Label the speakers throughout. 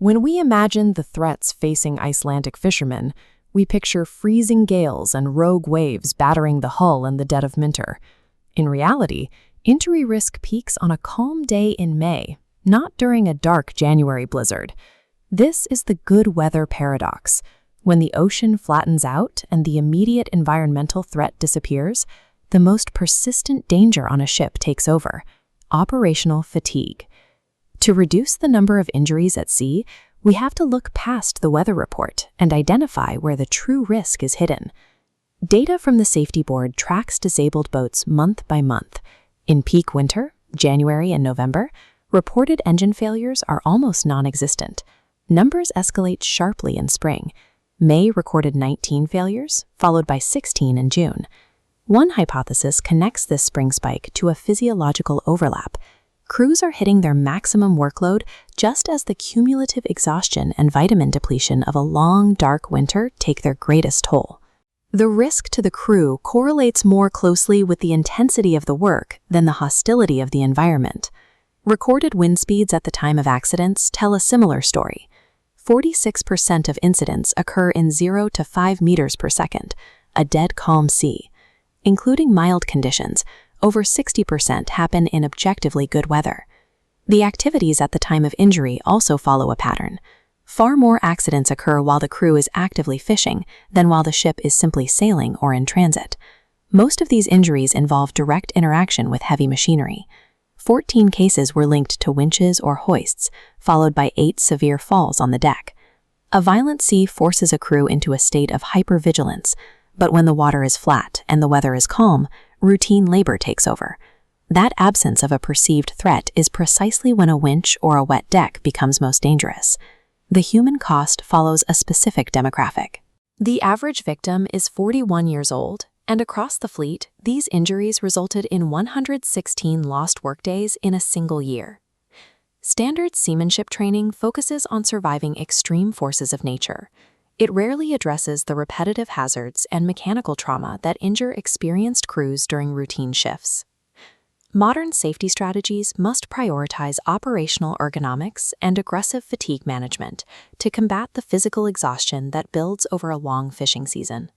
Speaker 1: When we imagine the threats facing Icelandic fishermen, we picture freezing gales and rogue waves battering the hull in the dead of winter. In reality, injury risk peaks on a calm day in May, not during a dark January blizzard. This is the good weather paradox. When the ocean flattens out and the immediate environmental threat disappears, the most persistent danger on a ship takes over: operational fatigue. To reduce the number of injuries at sea, we have to look past the weather report and identify where the true risk is hidden. Data from the safety board tracks disabled boats month by month. In peak winter, January and November, reported engine failures are almost non-existent. Numbers escalate sharply in spring. May recorded 19 failures, followed by 16 in June. One hypothesis connects this spring spike to a physiological overlap. Crews are hitting their maximum workload just as the cumulative exhaustion and vitamin depletion of a long, dark winter take their greatest toll. The risk to the crew correlates more closely with the intensity of the work than the hostility of the environment. Recorded wind speeds at the time of accidents tell a similar story. 46% of incidents occur in 0 to 5 meters per second, a dead calm sea. Including mild conditions, over 60% happen in objectively good weather. The activities at the time of injury also follow a pattern. Far more accidents occur while the crew is actively fishing than while the ship is simply sailing or in transit. Most of these injuries involve direct interaction with heavy machinery. 14 cases were linked to winches or hoists, followed by 8 severe falls on the deck. A violent sea forces a crew into a state of hypervigilance, but when the water is flat and the weather is calm, routine labor takes over. That absence of a perceived threat is precisely when a winch or a wet deck becomes most dangerous. The human cost follows a specific demographic. The average victim is 41 years old, and across the fleet, these injuries resulted in 116 lost workdays in a single year. Standard seamanship training focuses on surviving extreme forces of nature. It rarely addresses the repetitive hazards and mechanical trauma that injure experienced crews during routine shifts. Modern safety strategies must prioritize operational ergonomics and aggressive fatigue management to combat the physical exhaustion that builds over a long fishing season.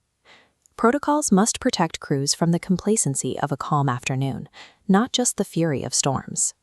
Speaker 1: Protocols must protect crews from the complacency of a calm afternoon, not just the fury of storms.